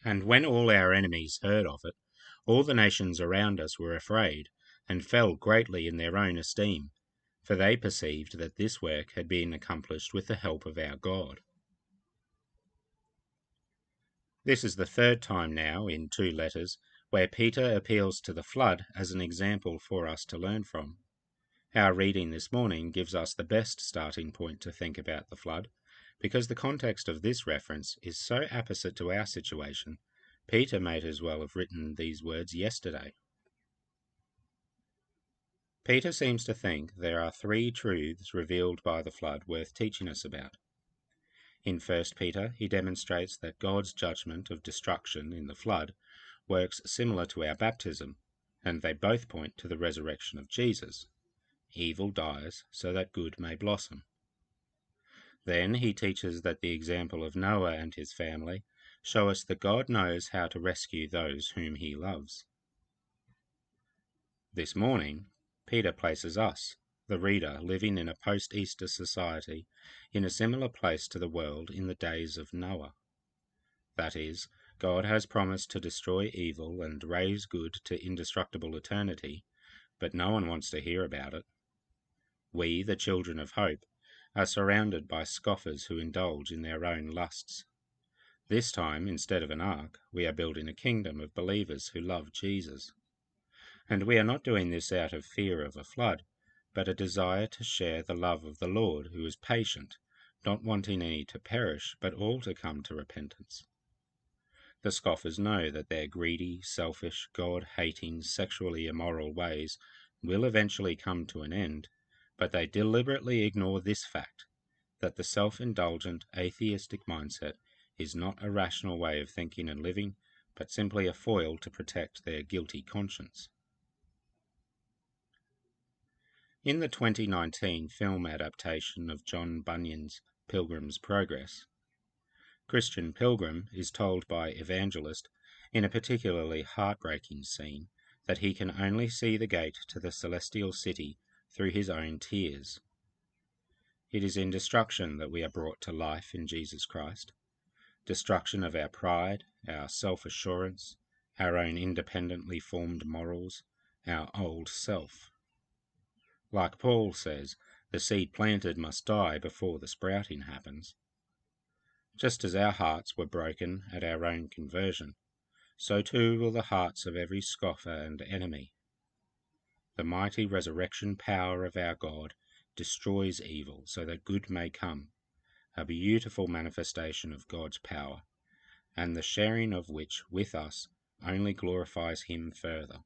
And when all our enemies heard of it, all the nations around us were afraid, and fell greatly in their own esteem, for they perceived that this work had been accomplished with the help of our God. This is the third time now, in 2 letters, where Peter appeals to the flood as an example for us to learn from. Our reading this morning gives us the best starting point to think about the flood, because the context of this reference is so opposite to our situation, Peter might as well have written these words yesterday. Peter seems to think there are 3 truths revealed by the flood worth teaching us about. In 1 Peter, he demonstrates that God's judgment of destruction in the flood works similar to our baptism, and they both point to the resurrection of Jesus. Evil dies so that good may blossom. Then he teaches that the example of Noah and his family show us that God knows how to rescue those whom he loves. This morning, Peter places us, the reader, living in a post-Easter society in a similar place to the world in the days of Noah. That is, God has promised to destroy evil and raise good to indestructible eternity, but no one wants to hear about it. We, the children of hope, are surrounded by scoffers who indulge in their own lusts. This time, instead of an ark, we are building a kingdom of believers who love Jesus. And we are not doing this out of fear of a flood, but a desire to share the love of the Lord, who is patient, not wanting any to perish, but all to come to repentance. The scoffers know that their greedy, selfish, God-hating, sexually immoral ways will eventually come to an end, but they deliberately ignore this fact, that the self-indulgent, atheistic mindset is not a rational way of thinking and living, but simply a foil to protect their guilty conscience. In the 2019 film adaptation of John Bunyan's Pilgrim's Progress, Christian Pilgrim is told by Evangelist, in a particularly heartbreaking scene, that he can only see the gate to the celestial city through his own tears. It is in destruction that we are brought to life in Jesus Christ, destruction of our pride, our self-assurance, our own independently formed morals, our old self. Like Paul says, the seed planted must die before the sprouting happens. Just as our hearts were broken at our own conversion, so too will the hearts of every scoffer and enemy. The mighty resurrection power of our God destroys evil so that good may come, a beautiful manifestation of God's power, and the sharing of which with us only glorifies him further.